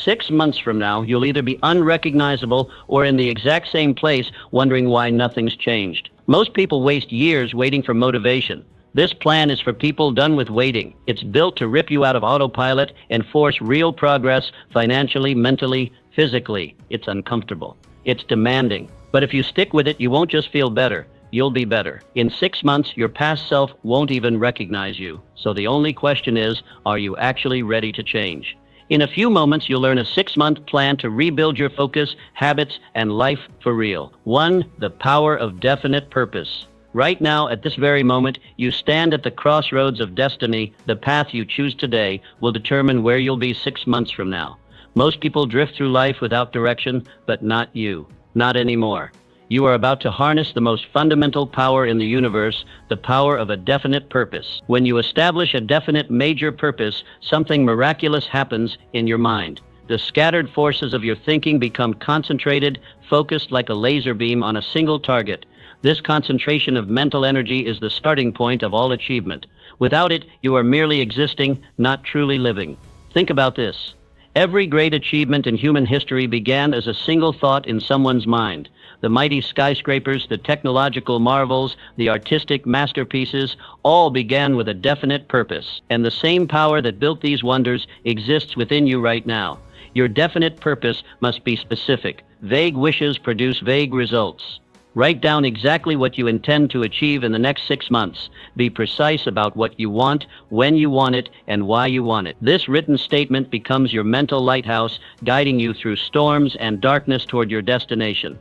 6 months from now, you'll either be unrecognizable or in the exact same place wondering why nothing's changed. Most people waste years waiting for motivation. This plan is for people done with waiting. It's built to rip you out of autopilot and force real progress financially, mentally, physically. It's uncomfortable. It's demanding. But if you stick with it, you won't just feel better. You'll be better. In 6 months, your past self won't even recognize you. So the only question is, are you actually ready to change? In a few moments, you'll learn a 6-month plan to rebuild your focus, habits, and life for real. 1. The power of definite purpose. Right now, at this very moment, you stand at the crossroads of destiny. The path you choose today will determine where you'll be 6 months from now. Most people drift through life without direction, but not you. Not anymore. You are about to harness the most fundamental power in the universe, the power of a definite purpose. When you establish a definite major purpose, something miraculous happens in your mind. The scattered forces of your thinking become concentrated, focused like a laser beam on a single target. This concentration of mental energy is the starting point of all achievement. Without it, you are merely existing, not truly living. Think about this. Every great achievement in human history began as a single thought in someone's mind. The mighty skyscrapers, the technological marvels, the artistic masterpieces, all began with a definite purpose. And the same power that built these wonders exists within you right now. Your definite purpose must be specific. Vague wishes produce vague results. Write down exactly what you intend to achieve in the next 6 months. Be precise about what you want, when you want it, and why you want it. This written statement becomes your mental lighthouse, guiding you through storms and darkness toward your destination.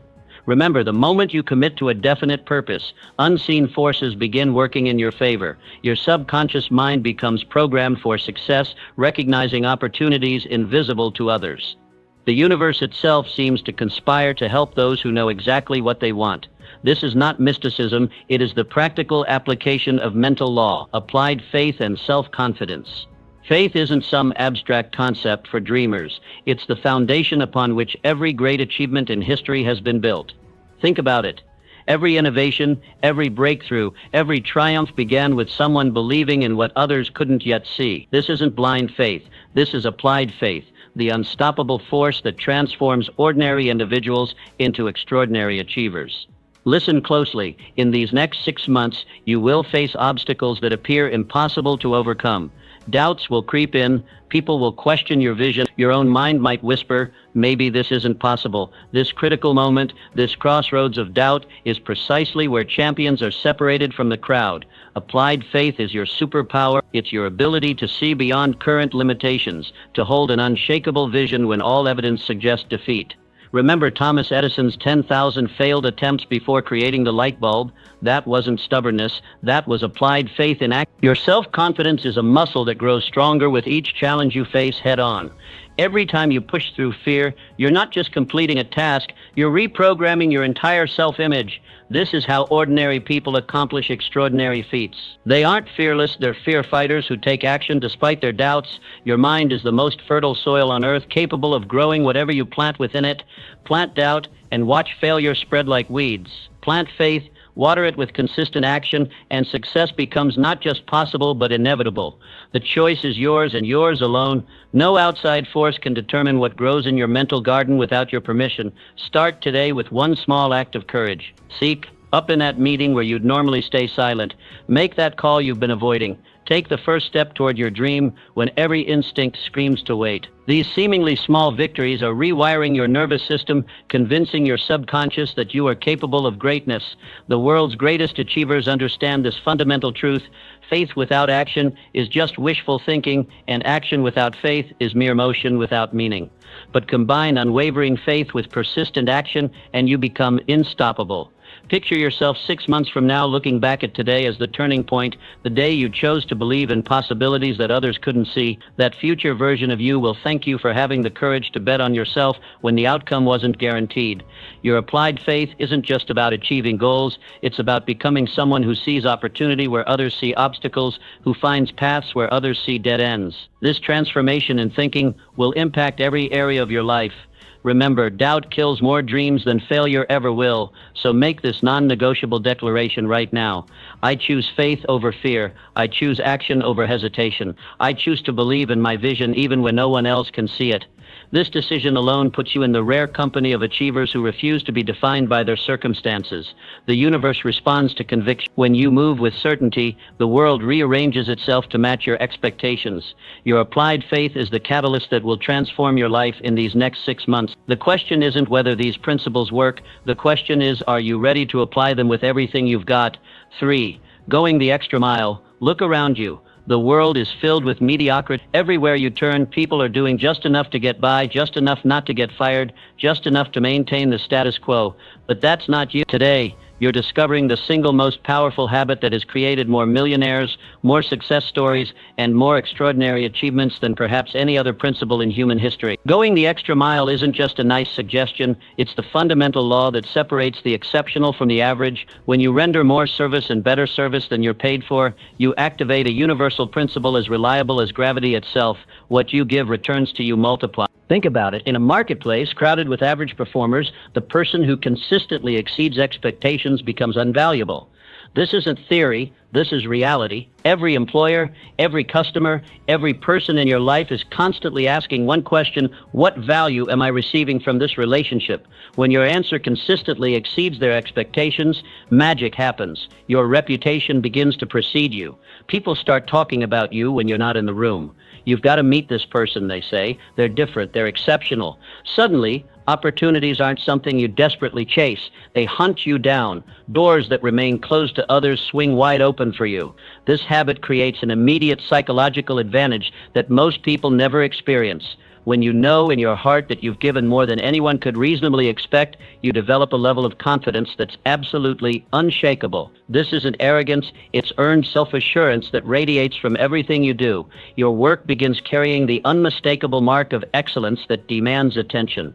Remember, the moment you commit to a definite purpose, unseen forces begin working in your favor. Your subconscious mind becomes programmed for success, recognizing opportunities invisible to others. The universe itself seems to conspire to help those who know exactly what they want. This is not mysticism, it is the practical application of mental law, applied faith and self-confidence. Faith isn't some abstract concept for dreamers. It's the foundation upon which every great achievement in history has been built. Think about it. Every innovation, every breakthrough, every triumph began with someone believing in what others couldn't yet see. This isn't blind faith. This is applied faith, the unstoppable force that transforms ordinary individuals into extraordinary achievers. Listen closely. In these next 6 months, you will face obstacles that appear impossible to overcome. Doubts will creep in, people will question your vision, your own mind might whisper, maybe this isn't possible. This critical moment, this crossroads of doubt, is precisely where champions are separated from the crowd. Applied faith is your superpower. It's your ability to see beyond current limitations, to hold an unshakable vision when all evidence suggests defeat. Remember Thomas Edison's 10,000 failed attempts before creating the light bulb? That wasn't stubbornness, that was applied faith in action. Your self-confidence is a muscle that grows stronger with each challenge you face head-on. Every time you push through fear, you're not just completing a task, you're reprogramming your entire self-image. This is how ordinary people accomplish extraordinary feats. They aren't fearless, they're fear fighters who take action despite their doubts. Your mind is the most fertile soil on earth, capable of growing whatever you plant within it. Plant doubt and watch failure spread like weeds. Plant faith, water it with consistent action, and success becomes not just possible but inevitable. The choice is yours and yours alone. No outside force can determine what grows in your mental garden without your permission. Start today with one small act of courage. Seek up in that meeting where you'd normally stay silent. Make that call you've been avoiding. Take the first step toward your dream when every instinct screams to wait. These seemingly small victories are rewiring your nervous system, convincing your subconscious that you are capable of greatness. The world's greatest achievers understand this fundamental truth. Faith without action is just wishful thinking, and action without faith is mere motion without meaning. But combine unwavering faith with persistent action, and you become unstoppable. Picture yourself 6 months from now looking back at today as the turning point, the day you chose to believe in possibilities that others couldn't see. That future version of you will thank you for having the courage to bet on yourself when the outcome wasn't guaranteed. Your applied faith isn't just about achieving goals, it's about becoming someone who sees opportunity where others see obstacles, who finds paths where others see dead ends. This transformation in thinking will impact every area of your life. Remember, doubt kills more dreams than failure ever will, so make this non-negotiable declaration right now. I choose faith over fear. I choose action over hesitation. I choose to believe in my vision even when no one else can see it. This decision alone puts you in the rare company of achievers who refuse to be defined by their circumstances. The universe responds to conviction. When you move with certainty, the world rearranges itself to match your expectations. Your applied faith is the catalyst that will transform your life in these next 6 months. The question isn't whether these principles work. The question is, are you ready to apply them with everything you've got? 3. Going the extra mile. Look around you. The world is filled with mediocrity. Everywhere you turn, people are doing just enough to get by, just enough not to get fired, just enough to maintain the status quo. But that's not you. Today, you're discovering the single most powerful habit that has created more millionaires, more success stories, and more extraordinary achievements than perhaps any other principle in human history. Going the extra mile isn't just a nice suggestion, it's the fundamental law that separates the exceptional from the average. When you render more service and better service than you're paid for, you activate a universal principle as reliable as gravity itself. What you give returns to you multiplied. Think about it. In a marketplace crowded with average performers, the person who consistently exceeds expectations becomes unvaluable. This isn't theory, this is reality. Every employer, every customer, every person in your life is constantly asking one question: what value am I receiving from this relationship? When your answer consistently exceeds their expectations, magic happens. Your reputation begins to precede you. People start talking about you when you're not in the room. You've got to meet this person, they say. They're different, they're exceptional. Suddenly, opportunities aren't something you desperately chase. They hunt you down. Doors that remain closed to others swing wide open for you. This habit creates an immediate psychological advantage that most people never experience. When you know in your heart that you've given more than anyone could reasonably expect, you develop a level of confidence that's absolutely unshakable. This isn't arrogance, it's earned self-assurance that radiates from everything you do. Your work begins carrying the unmistakable mark of excellence that demands attention.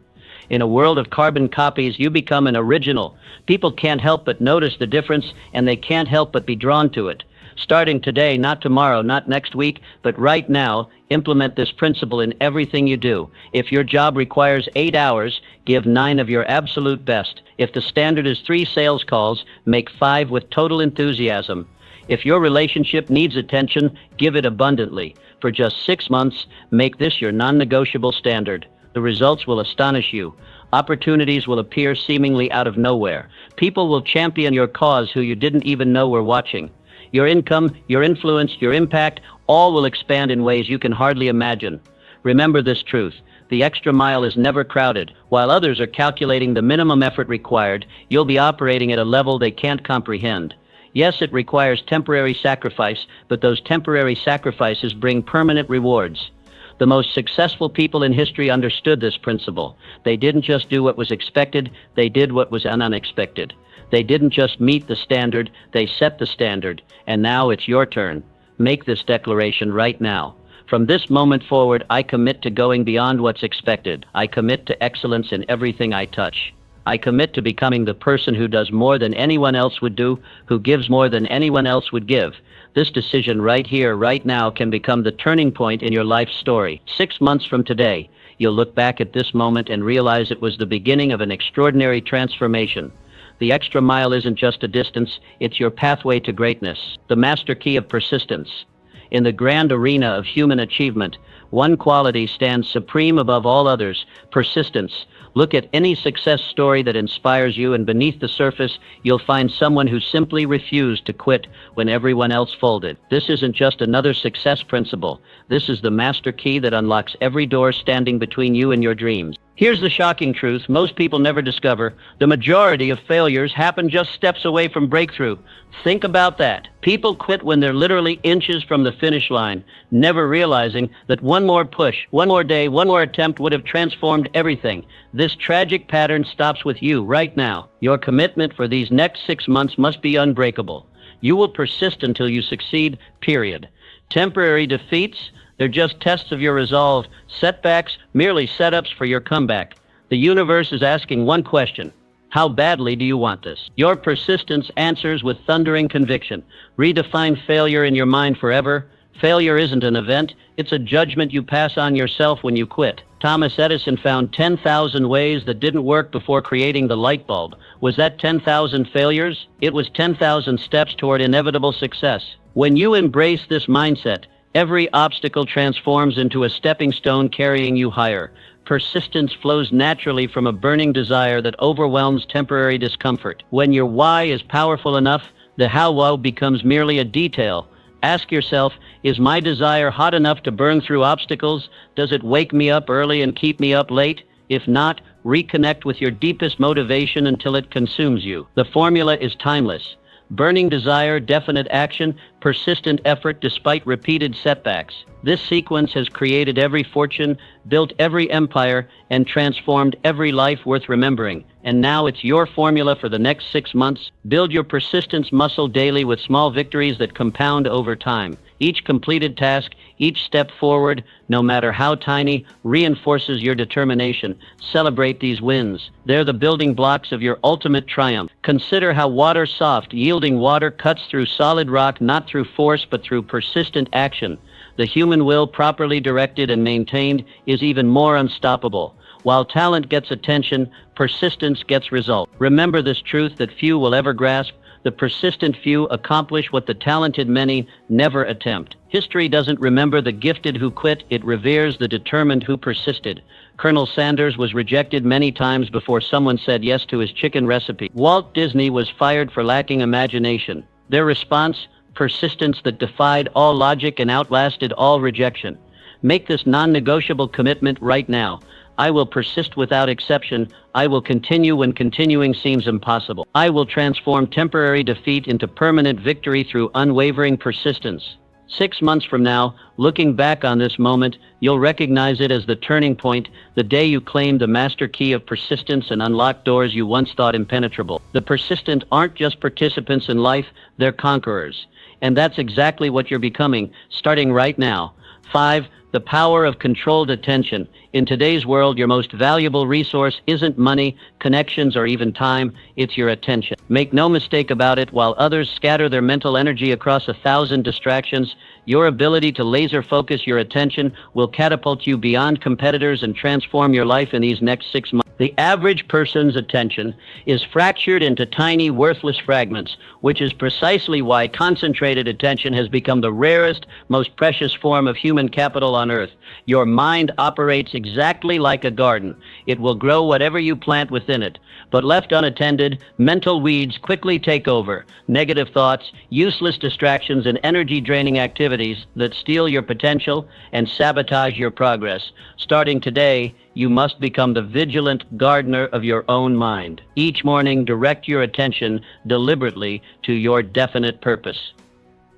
In a world of carbon copies, you become an original. People can't help but notice the difference, and they can't help but be drawn to it. Starting today, not tomorrow, not next week, but right now, implement this principle in everything you do. If your job requires 8 hours, give 9 of your absolute best. If the standard is 3 sales calls, make 5 with total enthusiasm. If your relationship needs attention, give it abundantly. For just 6 months, make this your non-negotiable standard. The results will astonish you. Opportunities will appear seemingly out of nowhere. People will champion your cause who you didn't even know were watching. Your income, your influence, your impact, all will expand in ways you can hardly imagine. Remember this truth. The extra mile is never crowded. While others are calculating the minimum effort required, you'll be operating at a level they can't comprehend. Yes, it requires temporary sacrifice, but those temporary sacrifices bring permanent rewards. The most successful people in history understood this principle. They didn't just do what was expected, they did what was unexpected. They didn't just meet the standard, they set the standard. And now it's your turn. Make this declaration right now. From this moment forward, I commit to going beyond what's expected. I commit to excellence in everything I touch. I commit to becoming the person who does more than anyone else would do, who gives more than anyone else would give. This decision right here, right now, can become the turning point in your life story. 6 months from today, you'll look back at this moment and realize it was the beginning of an extraordinary transformation. The extra mile isn't just a distance, it's your pathway to greatness, the master key of persistence. In the grand arena of human achievement, one quality stands supreme above all others: persistence. Look at any success story that inspires you, and beneath the surface, you'll find someone who simply refused to quit when everyone else folded. This isn't just another success principle. This is the master key that unlocks every door standing between you and your dreams. Here's the shocking truth most people never discover. The majority of failures happen just steps away from breakthrough. Think about that. People quit when they're literally inches from the finish line, never realizing that one more push, one more day, one more attempt would have transformed everything. This tragic pattern stops with you right now. Your commitment for these next 6 months must be unbreakable. You will persist until you succeed, period. Temporary defeats, they're just tests of your resolve. Setbacks, merely setups for your comeback. The universe is asking one question: how badly do you want this? Your persistence answers with thundering conviction. Redefine failure in your mind forever. Failure isn't an event, it's a judgment you pass on yourself when you quit. Thomas Edison found 10,000 ways that didn't work before creating the light bulb. Was that 10,000 failures? It was 10,000 steps toward inevitable success. When you embrace this mindset, every obstacle transforms into a stepping stone carrying you higher. Persistence flows naturally from a burning desire that overwhelms temporary discomfort. When your why is powerful enough, the how becomes merely a detail. Ask yourself, is my desire hot enough to burn through obstacles? Does it wake me up early and keep me up late? If not, reconnect with your deepest motivation until it consumes you. The formula is timeless. Burning desire, definite action, persistent effort despite repeated setbacks. This sequence has created every fortune, built every empire, and transformed every life worth remembering. And now it's your formula for the next 6 months. Build your persistence muscle daily with small victories that compound over time. Each completed task, each step forward, no matter how tiny, reinforces your determination. Celebrate these wins. They're the building blocks of your ultimate triumph. Consider how water-soft, yielding water cuts through solid rock not through force but through persistent action. The human will, properly directed and maintained, is even more unstoppable. While talent gets attention, persistence gets results. Remember this truth that few will ever grasp. The persistent few accomplish what the talented many never attempt. History doesn't remember the gifted who quit, it reveres the determined who persisted. Colonel Sanders was rejected many times before someone said yes to his chicken recipe. Walt Disney was fired for lacking imagination. Their response? Persistence that defied all logic and outlasted all rejection. Make this non-negotiable commitment right now. I will persist without exception. I will continue when continuing seems impossible. I will transform temporary defeat into permanent victory through unwavering persistence. 6 months from now, looking back on this moment, you'll recognize it as the turning point, the day you claimed the master key of persistence and unlocked doors you once thought impenetrable. The persistent aren't just participants in life, they're conquerors. And that's exactly what you're becoming, starting right now. 5. The power of controlled attention. In today's world, your most valuable resource isn't money, connections, or even time. It's your attention. Make no mistake about it, while others scatter their mental energy across 1,000 distractions, your ability to laser focus your attention will catapult you beyond competitors and transform your life in these next 6 months. The average person's attention is fractured into tiny, worthless fragments, which is precisely why concentrated attention has become the rarest, most precious form of human capital on earth. Your mind operates exactly like a garden. It will grow whatever you plant within it. But left unattended, mental weeds quickly take over. Negative thoughts, useless distractions, and energy-draining activities that steal your potential and sabotage your progress. Starting today, you must become the vigilant gardener of your own mind. Each morning, direct your attention deliberately to your definite purpose.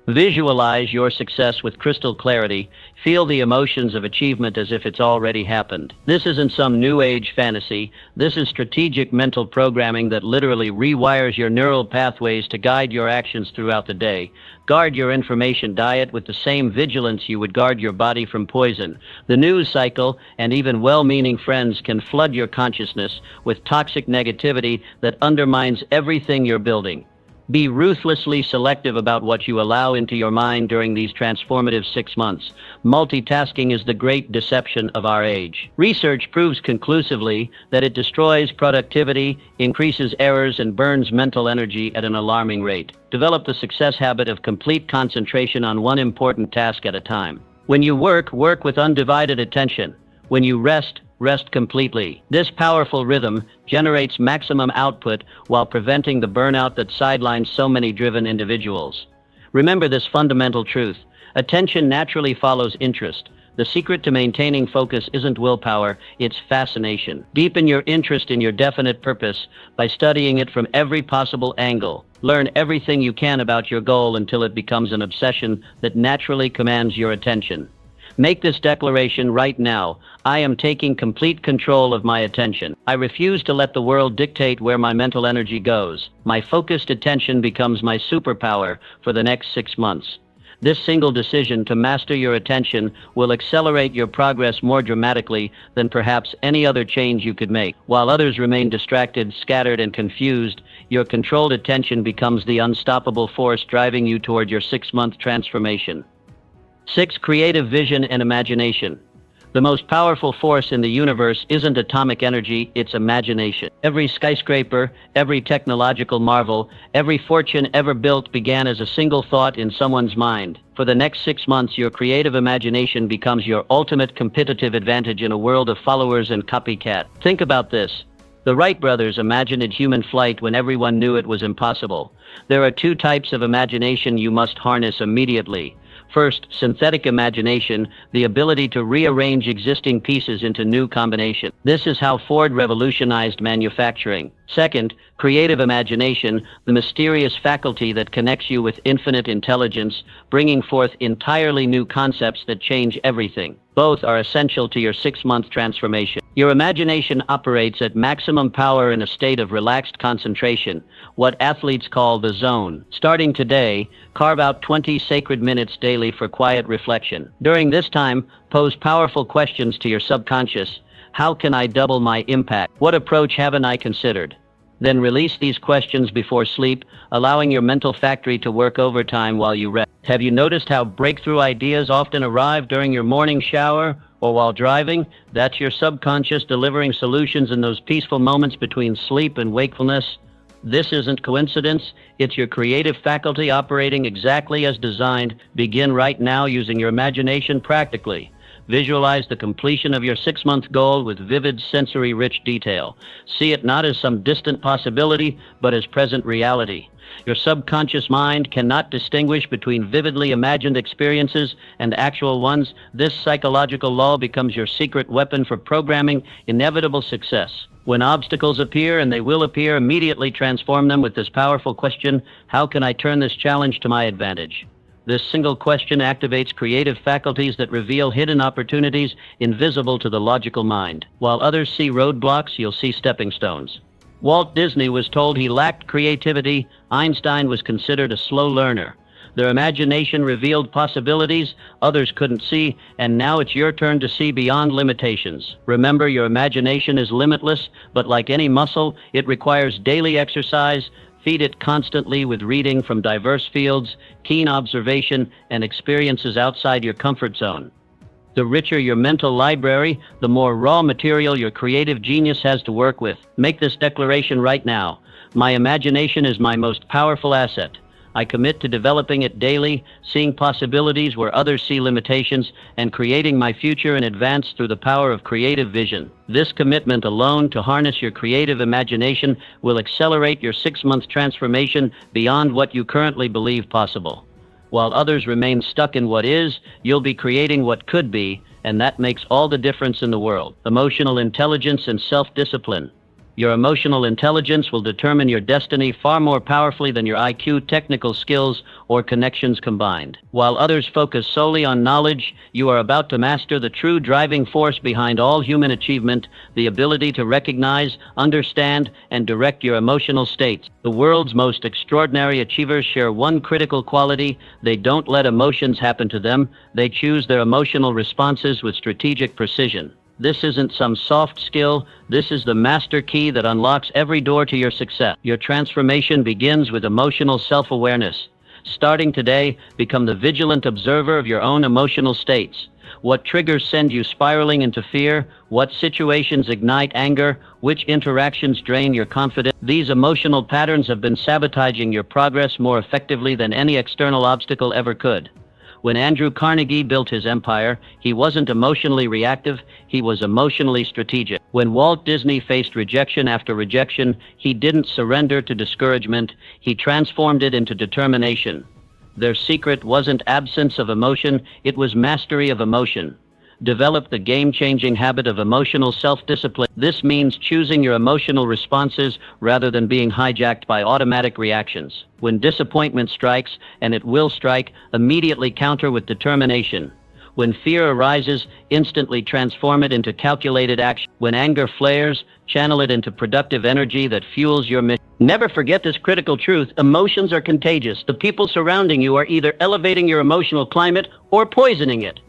Visualize your success with crystal clarity. Feel the emotions of achievement as if it's already happened. This isn't some new age fantasy. This is strategic mental programming that literally rewires your neural pathways to guide your actions throughout the day. Guard your information diet with the same vigilance you would guard your body from poison. The news cycle and even well-meaning friends can flood your consciousness with toxic negativity that undermines everything you're building. Be ruthlessly selective about what you allow into your mind during these transformative 6 months. Multitasking is the great deception of our age. Research proves conclusively that it destroys productivity, increases errors, and burns mental energy at an alarming rate. Develop the success habit of complete concentration on one important task at a time. When you work, work with undivided attention. When you rest, rest completely. This powerful rhythm generates maximum output while preventing the burnout that sidelines so many driven individuals. Remember this fundamental truth. Attention naturally follows interest. The secret to maintaining focus isn't willpower, it's fascination. Deepen your interest in your definite purpose by studying it from every possible angle. Learn everything you can about your goal until it becomes an obsession that naturally commands your attention. Make this declaration right now. I am taking complete control of my attention. I refuse to let the world dictate where my mental energy goes. My focused attention becomes my superpower for the next 6 months. This single decision to master your attention will accelerate your progress more dramatically than perhaps any other change you could make. While others remain distracted, scattered, and confused, your controlled attention becomes the unstoppable force driving you toward your 6-month transformation. 6. Creative vision and imagination. The most powerful force in the universe isn't atomic energy, it's imagination. Every skyscraper, every technological marvel, every fortune ever built began as a single thought in someone's mind. For the next 6 months, your creative imagination becomes your ultimate competitive advantage in a world of followers and copycat. Think about this. The Wright brothers imagined human flight when everyone knew it was impossible. There are two types of imagination you must harness immediately. First, synthetic imagination, the ability to rearrange existing pieces into new combinations. This is how Ford revolutionized manufacturing. Second, creative imagination, the mysterious faculty that connects you with infinite intelligence, bringing forth entirely new concepts that change everything. Both are essential to your 6-month transformation. Your imagination operates at maximum power in a state of relaxed concentration, what athletes call the zone. Starting today, carve out 20 sacred minutes daily for quiet reflection. During this time, pose powerful questions to your subconscious. How can I double my impact? What approach haven't I considered? Then release these questions before sleep, allowing your mental factory to work overtime while you rest. Have you noticed how breakthrough ideas often arrive during your morning shower or while driving? That's your subconscious delivering solutions in those peaceful moments between sleep and wakefulness. This isn't coincidence, it's your creative faculty operating exactly as designed. Begin right now using your imagination practically. Visualize the completion of your 6-month goal with vivid, sensory-rich detail. See it not as some distant possibility, but as present reality. Your subconscious mind cannot distinguish between vividly imagined experiences and actual ones. This psychological law becomes your secret weapon for programming inevitable success. When obstacles appear, and they will appear, immediately transform them with this powerful question: how can I turn this challenge to my advantage? This single question activates creative faculties that reveal hidden opportunities invisible to the logical mind. While others see roadblocks, you'll see stepping stones. Walt Disney was told he lacked creativity. Einstein was considered a slow learner. Their imagination revealed possibilities others couldn't see, and now it's your turn to see beyond limitations. Remember, your imagination is limitless, but like any muscle, it requires daily exercise. Feed it constantly with reading from diverse fields, keen observation, and experiences outside your comfort zone. The richer your mental library, the more raw material your creative genius has to work with. Make this declaration right now. My imagination is my most powerful asset. I commit to developing it daily, seeing possibilities where others see limitations, and creating my future in advance through the power of creative vision. This commitment alone to harness your creative imagination will accelerate your 6-month transformation beyond what you currently believe possible. While others remain stuck in what is, you'll be creating what could be, and that makes all the difference in the world. Emotional intelligence and self-discipline. Your emotional intelligence will determine your destiny far more powerfully than your IQ, technical skills, or connections combined. While others focus solely on knowledge, you are about to master the true driving force behind all human achievement, the ability to recognize, understand, and direct your emotional states. The world's most extraordinary achievers share one critical quality: they don't let emotions happen to them, they choose their emotional responses with strategic precision. This isn't some soft skill, this is the master key that unlocks every door to your success. Your transformation begins with emotional self-awareness. Starting today, become the vigilant observer of your own emotional states. What triggers send you spiraling into fear? What situations ignite anger? Which interactions drain your confidence? These emotional patterns have been sabotaging your progress more effectively than any external obstacle ever could. When Andrew Carnegie built his empire, he wasn't emotionally reactive, he was emotionally strategic. When Walt Disney faced rejection after rejection, he didn't surrender to discouragement, he transformed it into determination. Their secret wasn't absence of emotion, it was mastery of emotion. Develop the game-changing habit of emotional self-discipline. This means choosing your emotional responses rather than being hijacked by automatic reactions. When disappointment strikes, and it will strike, immediately counter with determination. When fear arises, instantly transform it into calculated action. When anger flares, channel it into productive energy that fuels your mission. Never forget this critical truth: emotions are contagious. The people surrounding you are either elevating your emotional climate or poisoning it.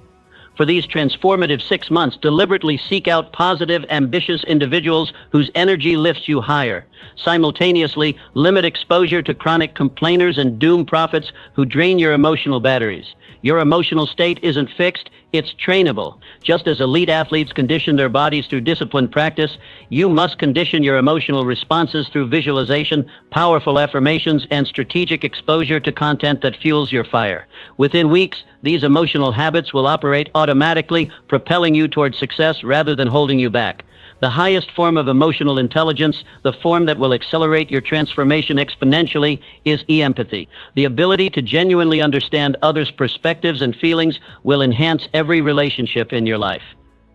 For these transformative 6 months, deliberately seek out positive, ambitious individuals whose energy lifts you higher. Simultaneously, limit exposure to chronic complainers and doom prophets who drain your emotional batteries. Your emotional state isn't fixed, it's trainable. Just as elite athletes condition their bodies through disciplined practice, you must condition your emotional responses through visualization, powerful affirmations, and strategic exposure to content that fuels your fire. Within weeks, these emotional habits will operate automatically, propelling you towards success rather than holding you back. The highest form of emotional intelligence, the form that will accelerate your transformation exponentially, is empathy. The ability to genuinely understand others' perspectives and feelings will enhance every relationship in your life.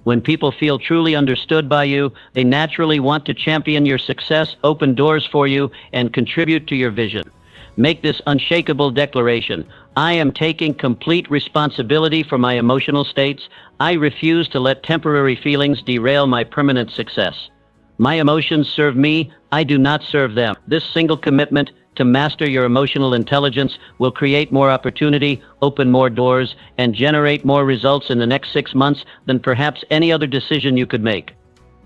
When people feel truly understood by you, they naturally want to champion your success, open doors for you, and contribute to your vision. Make this unshakable declaration: I am taking complete responsibility for my emotional states. I refuse to let temporary feelings derail my permanent success. My emotions serve me, I do not serve them. This single commitment to master your emotional intelligence will create more opportunity, open more doors, and generate more results in the next 6 months than perhaps any other decision you could make.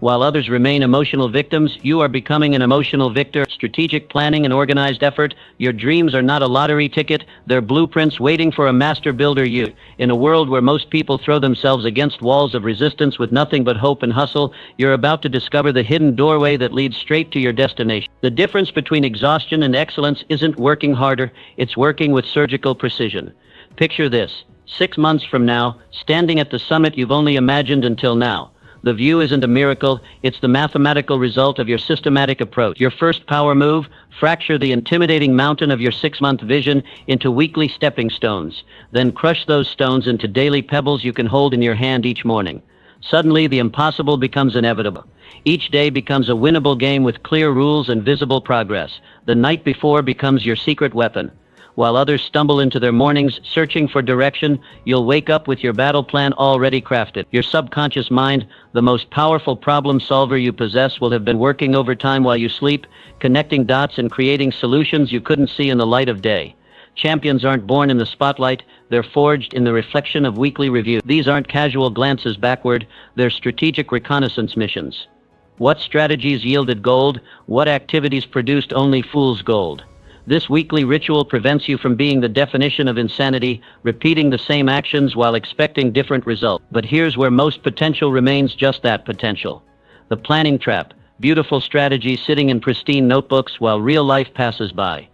While others remain emotional victims, you are becoming an emotional victor. Strategic planning and organized effort. Your dreams are not a lottery ticket, they're blueprints waiting for a master builder you. In a world where most people throw themselves against walls of resistance with nothing but hope and hustle, you're about to discover the hidden doorway that leads straight to your destination. The difference between exhaustion and excellence isn't working harder, it's working with surgical precision. Picture this: 6 months from now, standing at the summit you've only imagined until now. The view isn't a miracle, it's the mathematical result of your systematic approach. Your first power move: fracture the intimidating mountain of your 6-month vision into weekly stepping stones. Then crush those stones into daily pebbles you can hold in your hand each morning. Suddenly, the impossible becomes inevitable. Each day becomes a winnable game with clear rules and visible progress. The night before becomes your secret weapon. While others stumble into their mornings searching for direction, you'll wake up with your battle plan already crafted. Your subconscious mind, the most powerful problem solver you possess, will have been working overtime while you sleep, connecting dots and creating solutions you couldn't see in the light of day. Champions aren't born in the spotlight, they're forged in the reflection of weekly review. These aren't casual glances backward, they're strategic reconnaissance missions. What strategies yielded gold? What activities produced only fool's gold? This weekly ritual prevents you from being the definition of insanity, repeating the same actions while expecting different results. But here's where most potential remains just that, potential. The planning trap: beautiful strategy sitting in pristine notebooks while real life passes by.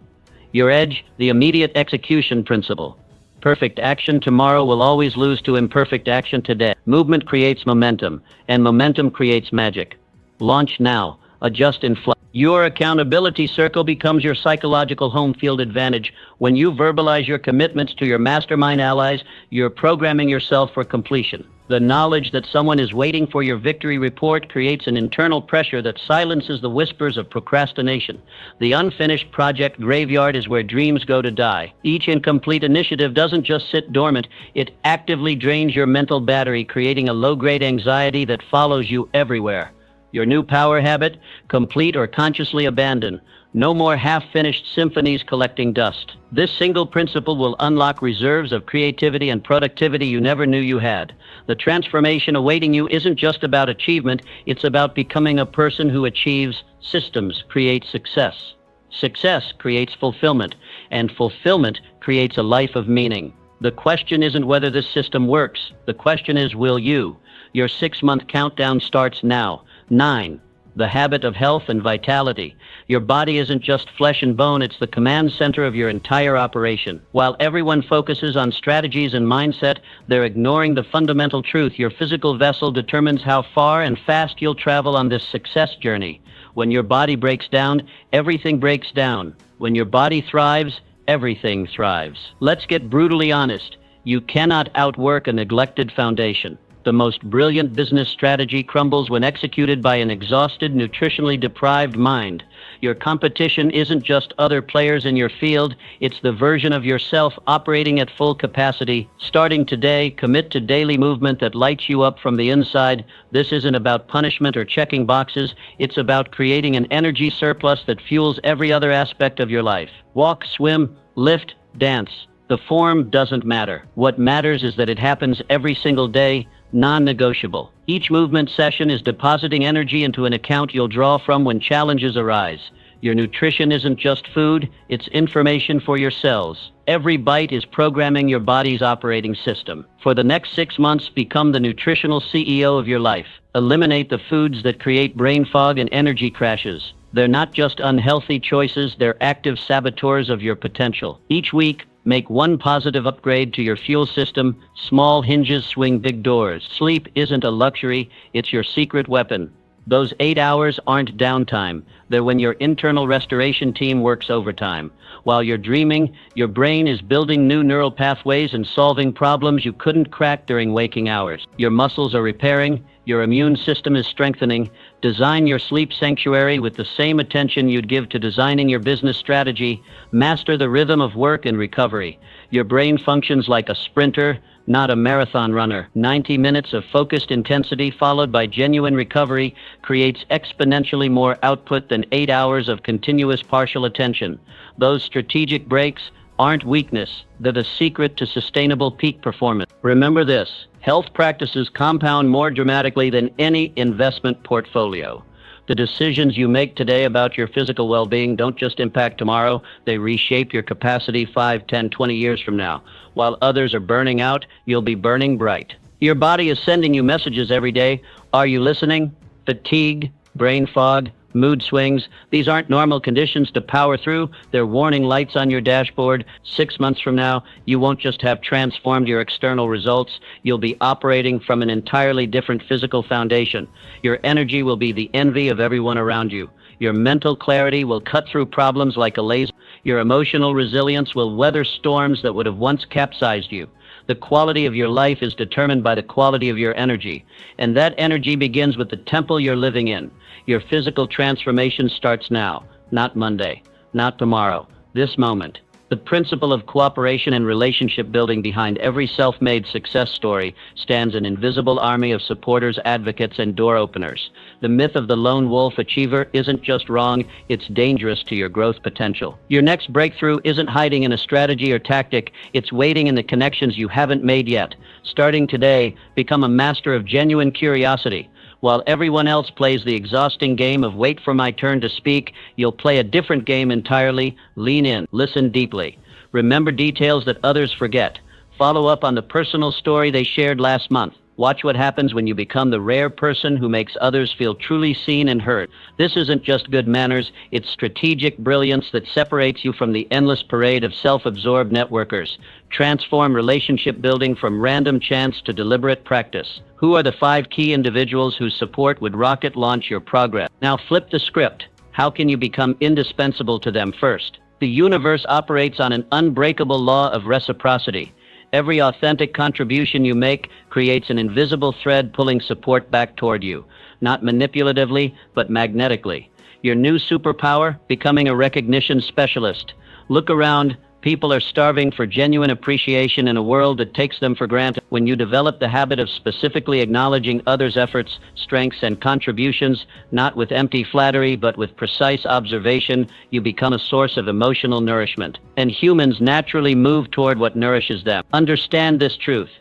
Your edge: the immediate execution principle. Perfect action tomorrow will always lose to imperfect action today. Movement creates momentum, and momentum creates magic. Launch now. Adjust in flight. Your accountability circle becomes your psychological home field advantage. When you verbalize your commitments to your mastermind allies, you're programming yourself for completion. The knowledge that someone is waiting for your victory report creates an internal pressure that silences the whispers of procrastination. The unfinished project graveyard is where dreams go to die. Each incomplete initiative doesn't just sit dormant, it actively drains your mental battery, creating a low-grade anxiety that follows you everywhere. Your new power habit: complete or consciously abandon. No more half-finished symphonies collecting dust. This single principle will unlock reserves of creativity and productivity you never knew you had. The transformation awaiting you isn't just about achievement, it's about becoming a person who achieves. Systems create success. Success creates fulfillment, and fulfillment creates a life of meaning. The question isn't whether this system works. The question is, will you? Your 6-month countdown starts now. 9. The habit of health and vitality. Your body isn't just flesh and bone, it's the command center of your entire operation. While everyone focuses on strategies and mindset, they're ignoring the fundamental truth. Your physical vessel determines how far and fast you'll travel on this success journey. When your body breaks down, everything breaks down. When your body thrives, everything thrives. Let's get brutally honest. You cannot outwork a neglected foundation. The most brilliant business strategy crumbles when executed by an exhausted, nutritionally deprived mind. Your competition isn't just other players in your field, it's the version of yourself operating at full capacity. Starting today, commit to daily movement that lights you up from the inside. This isn't about punishment or checking boxes, it's about creating an energy surplus that fuels every other aspect of your life. Walk, swim, lift, dance. The form doesn't matter. What matters is that it happens every single day, non-negotiable. Each movement session is depositing energy into an account you'll draw from when challenges arise. Your nutrition isn't just food, it's information for your cells. Every bite is programming your body's operating system. For the next 6 months, become the nutritional CEO of your life. Eliminate the foods that create brain fog and energy crashes. They're not just unhealthy choices, they're active saboteurs of your potential. Each week, make one positive upgrade to your fuel system. Small hinges swing big doors. Sleep isn't a luxury, it's your secret weapon. Those 8 hours aren't downtime. They're when your internal restoration team works overtime. While you're dreaming, your brain is building new neural pathways and solving problems you couldn't crack during waking hours. Your muscles are repairing, your immune system is strengthening. Design your sleep sanctuary with the same attention you'd give to designing your business strategy. Master the rhythm of work and recovery. Your brain functions like a sprinter, not a marathon runner. 90 minutes of focused intensity followed by genuine recovery creates exponentially more output than 8 hours of continuous partial attention. Those strategic breaks aren't weakness, they're the secret to sustainable peak performance. Remember this, health practices compound more dramatically than any investment portfolio. The decisions you make today about your physical well-being don't just impact tomorrow, they reshape your capacity 5, 10, 20 years from now. While others are burning out, you'll be burning bright. Your body is sending you messages every day. Are you listening? Fatigue, brain fog, mood swings. These aren't normal conditions to power through. They're warning lights on your dashboard. 6 months from now, you won't just have transformed your external results. You'll be operating from an entirely different physical foundation. Your energy will be the envy of everyone around you. Your mental clarity will cut through problems like a laser. Your emotional resilience will weather storms that would have once capsized you. The quality of your life is determined by the quality of your energy, and that energy begins with the temple you're living in. Your physical transformation starts now, not Monday, not tomorrow, this moment. The principle of cooperation and relationship building behind every self-made success story stands an invisible army of supporters, advocates, and door openers. The myth of the lone wolf achiever isn't just wrong, it's dangerous to your growth potential. Your next breakthrough isn't hiding in a strategy or tactic, it's waiting in the connections you haven't made yet. Starting today, become a master of genuine curiosity. While everyone else plays the exhausting game of wait for my turn to speak, you'll play a different game entirely. Lean in, listen deeply. Remember details that others forget. Follow up on the personal story they shared last month. Watch what happens when you become the rare person who makes others feel truly seen and heard. This isn't just good manners, it's strategic brilliance that separates you from the endless parade of self-absorbed networkers. Transform relationship building from random chance to deliberate practice. Who are the 5 key individuals whose support would rocket launch your progress? Now flip the script. How can you become indispensable to them first? The universe operates on an unbreakable law of reciprocity. Every authentic contribution you make creates an invisible thread pulling support back toward you, not manipulatively, but magnetically. Your new superpower, becoming a recognition specialist. Look around. People are starving for genuine appreciation in a world that takes them for granted. When you develop the habit of specifically acknowledging others' efforts, strengths, and contributions, not with empty flattery, but with precise observation, you become a source of emotional nourishment. And humans naturally move toward what nourishes them. Understand this truth.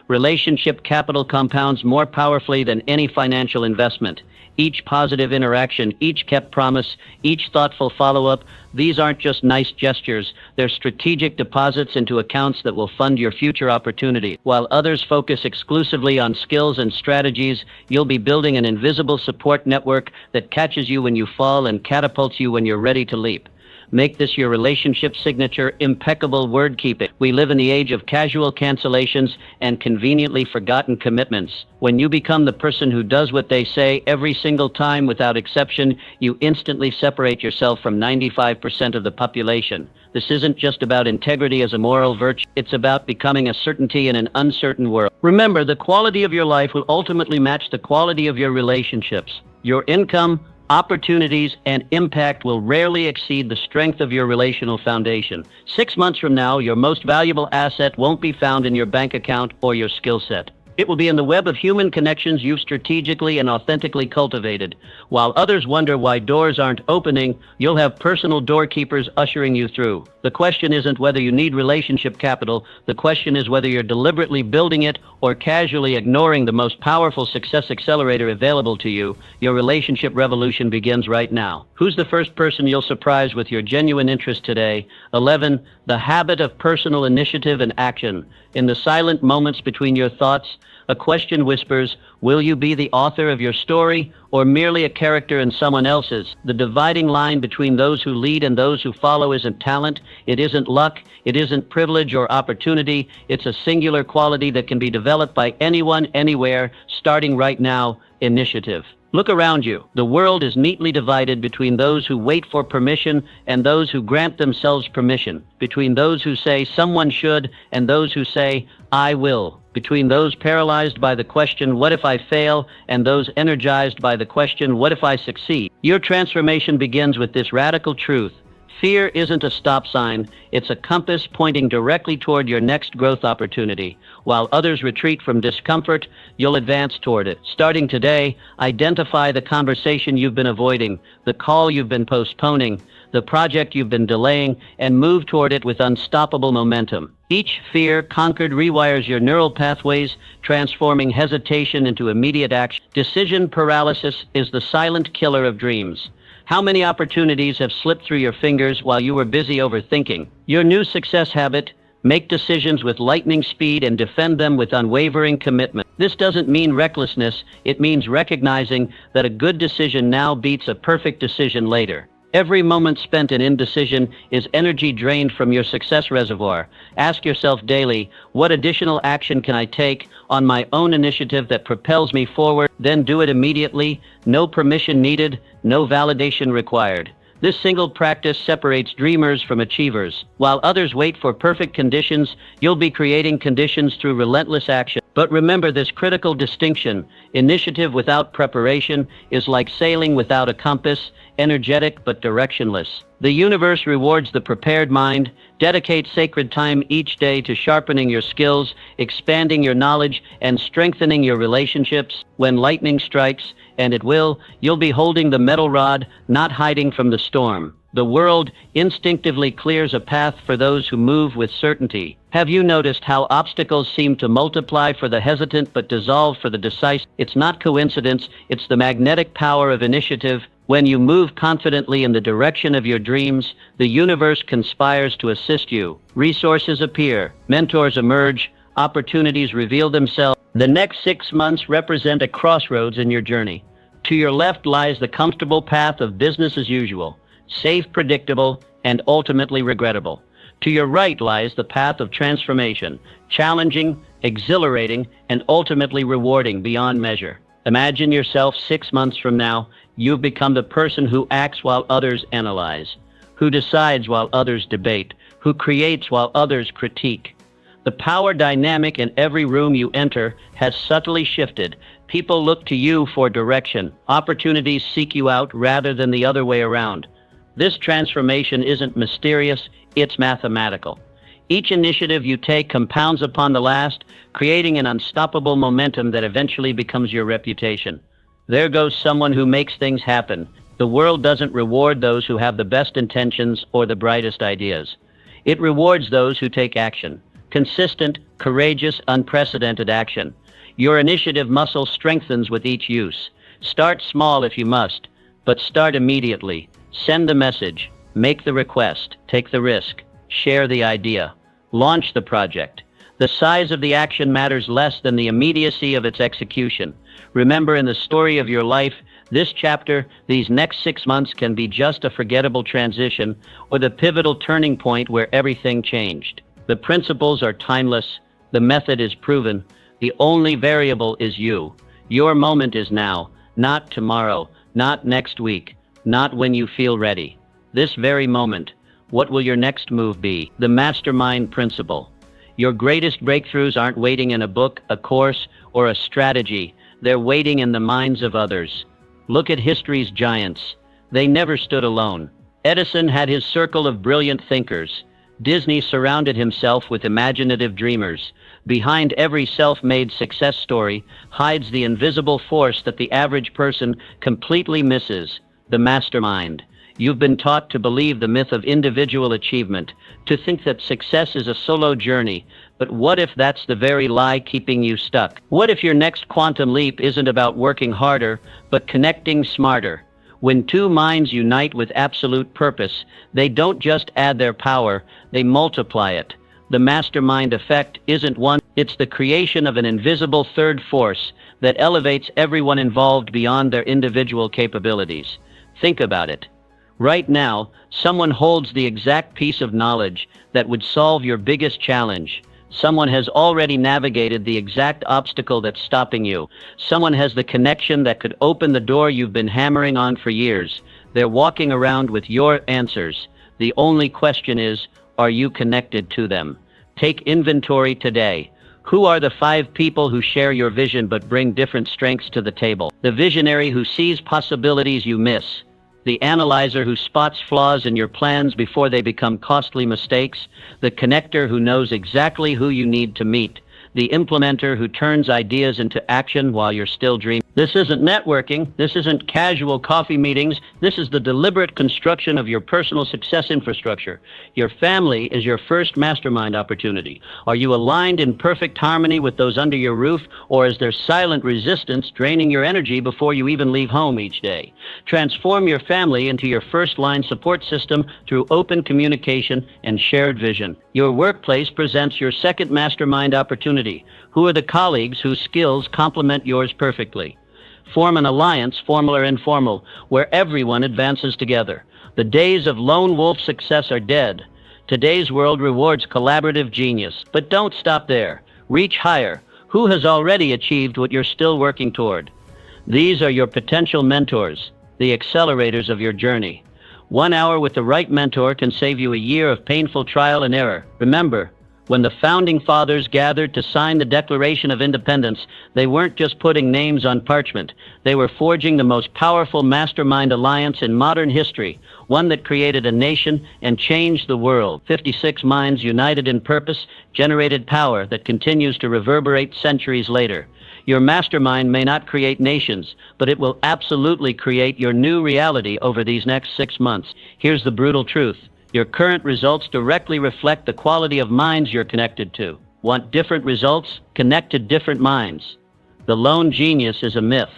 Relationship capital compounds more powerfully than any financial investment. Each positive interaction, each kept promise, each thoughtful follow-up, these aren't just nice gestures, they're strategic deposits into accounts that will fund your future opportunity. While others focus exclusively on skills and strategies, you'll be building an invisible support network that catches you when you fall and catapults you when you're ready to leap. Make this your relationship signature, impeccable word keeping. We live in the age of casual cancellations and conveniently forgotten commitments. When you become the person who does what they say every single time without exception, you instantly separate yourself from 95% of the population. This isn't just about integrity as a moral virtue, it's about becoming a certainty in an uncertain world. Remember, the quality of your life will ultimately match the quality of your relationships. Your income, opportunities, and impact will rarely exceed the strength of your relational foundation. 6 months from now, your most valuable asset won't be found in your bank account or your skill set. It will be in the web of human connections you've strategically and authentically cultivated. While others wonder why doors aren't opening, you'll have personal doorkeepers ushering you through. The question isn't whether you need relationship capital. The question is whether you're deliberately building it or casually ignoring the most powerful success accelerator available to you. Your relationship revolution begins right now. Who's the first person you'll surprise with your genuine interest today? 11. The habit of personal initiative and action. In the silent moments between your thoughts, a question whispers, will you be the author of your story or merely a character in someone else's? The dividing line between those who lead and those who follow isn't talent, it isn't luck, it isn't privilege or opportunity. It's a singular quality that can be developed by anyone, anywhere, starting right now: initiative. Look around you. The world is neatly divided between those who wait for permission and those who grant themselves permission, between those who say someone should and those who say I will, between those paralyzed by the question what if I fail and those energized by the question what if I succeed. Your transformation begins with this radical truth. Fear isn't a stop sign, it's a compass pointing directly toward your next growth opportunity. While others retreat from discomfort, you'll advance toward it. Starting today, identify the conversation you've been avoiding, the call you've been postponing, the project you've been delaying, and move toward it with unstoppable momentum. Each fear conquered rewires your neural pathways, transforming hesitation into immediate action. Decision paralysis is the silent killer of dreams. How many opportunities have slipped through your fingers while you were busy overthinking? Your new success habit: make decisions with lightning speed and defend them with unwavering commitment. This doesn't mean recklessness, it means recognizing that a good decision now beats a perfect decision later. Every moment spent in indecision is energy drained from your success reservoir. Ask yourself daily, what additional action can I take on my own initiative that propels me forward? Then do it immediately. No permission needed, no validation required. This single practice separates dreamers from achievers. While others wait for perfect conditions, you'll be creating conditions through relentless action. But remember this critical distinction: initiative without preparation is like sailing without a compass, energetic but directionless. The universe rewards the prepared mind. Dedicate sacred time each day to sharpening your skills, expanding your knowledge, and strengthening your relationships. When lightning strikes, and it will, you'll be holding the metal rod, not hiding from the storm. The world instinctively clears a path for those who move with certainty. Have you noticed how obstacles seem to multiply for the hesitant but dissolve for the decisive? It's not coincidence, it's the magnetic power of initiative. When you move confidently in the direction of your dreams, the universe conspires to assist you. Resources appear, mentors emerge, opportunities reveal themselves. The next 6 months represent a crossroads in your journey. To your left lies the comfortable path of business as usual, safe, predictable, and ultimately regrettable. To your right lies the path of transformation, challenging, exhilarating, and ultimately rewarding beyond measure. Imagine yourself 6 months from now. You've become the person who acts while others analyze, who decides while others debate, who creates while others critique. The power dynamic in every room you enter has subtly shifted. People look to you for direction. Opportunities seek you out rather than the other way around. This transformation isn't mysterious, it's mathematical. Each initiative you take compounds upon the last, creating an unstoppable momentum that eventually becomes your reputation. There goes someone who makes things happen. The world doesn't reward those who have the best intentions or the brightest ideas. It rewards those who take action. Consistent, courageous, unprecedented action. Your initiative muscle strengthens with each use. Start small if you must, but start immediately. Send the message, make the request, take the risk, share the idea, launch the project. The size of the action matters less than the immediacy of its execution. Remember, in the story of your life, this chapter, these next 6 months can be just a forgettable transition or the pivotal turning point where everything changed. The principles are timeless. The method is proven. The only variable is you. Your moment is now, not tomorrow, not next week, not when you feel ready. This very moment. What will your next move be? The mastermind principle. Your greatest breakthroughs aren't waiting in a book, a course, or a strategy. They're waiting in the minds of others. Look at history's giants. They never stood alone. Edison had his circle of brilliant thinkers. Disney surrounded himself with imaginative dreamers. Behind every self-made success story hides the invisible force that the average person completely misses: the mastermind. You've been taught to believe the myth of individual achievement, to think that success is a solo journey. But what if that's the very lie keeping you stuck? What if your next quantum leap isn't about working harder, but connecting smarter? When two minds unite with absolute purpose, they don't just add their power, they multiply it. The mastermind effect isn't one, it's the creation of an invisible third force that elevates everyone involved beyond their individual capabilities. Think about it. Right now, someone holds the exact piece of knowledge that would solve your biggest challenge. Someone has already navigated the exact obstacle that's stopping you. Someone has the connection that could open the door you've been hammering on for years. They're walking around with your answers. The only question is, are you connected to them? Take inventory today. Who are the 5 people who share your vision but bring different strengths to the table? The visionary who sees possibilities you miss. The analyzer who spots flaws in your plans before they become costly mistakes. The connector who knows exactly who you need to meet. The implementer who turns ideas into action while you're still dreaming. This isn't networking. This isn't casual coffee meetings. This is the deliberate construction of your personal success infrastructure. Your family is your first mastermind opportunity. Are you aligned in perfect harmony with those under your roof, or is there silent resistance draining your energy before you even leave home each day? Transform your family into your first-line support system through open communication and shared vision. Your workplace presents your second mastermind opportunity. Who are the colleagues whose skills complement yours perfectly? Form an alliance, formal or informal, where everyone advances together. The days of lone wolf success are dead. Today's world rewards collaborative genius. But don't stop there. Reach higher. Who has already achieved what you're still working toward? These are your potential mentors, the accelerators of your journey. 1 hour with the right mentor can save you a year of painful trial and error. Remember, when the founding fathers gathered to sign the Declaration of Independence, they weren't just putting names on parchment. They were forging the most powerful mastermind alliance in modern history, one that created a nation and changed the world. 56 minds united in purpose generated power that continues to reverberate centuries later. Your mastermind may not create nations, but it will absolutely create your new reality over these next 6 months. Here's the brutal truth. Your current results directly reflect the quality of minds you're connected to. Want different results? Connect to different minds. The lone genius is a myth.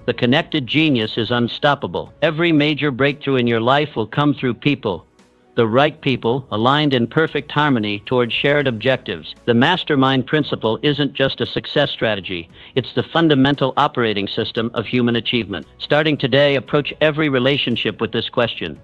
The connected genius is unstoppable. Every major breakthrough in your life will come through people. The right people, aligned in perfect harmony toward shared objectives. The mastermind principle isn't just a success strategy. It's the fundamental operating system of human achievement. Starting today, approach every relationship with this question.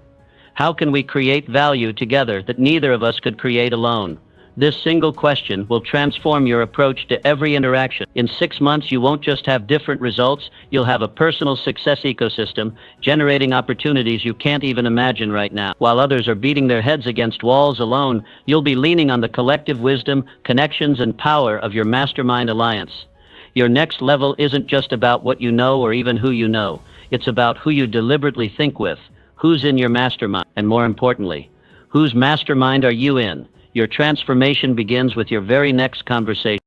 How can we create value together that neither of us could create alone? This single question will transform your approach to every interaction. In 6 months, you won't just have different results, you'll have a personal success ecosystem, generating opportunities you can't even imagine right now. While others are beating their heads against walls alone, you'll be leaning on the collective wisdom, connections, and power of your mastermind alliance. Your next level isn't just about what you know or even who you know. It's about who you deliberately think with. Who's in your mastermind? And more importantly, whose mastermind are you in? Your transformation begins with your very next conversation.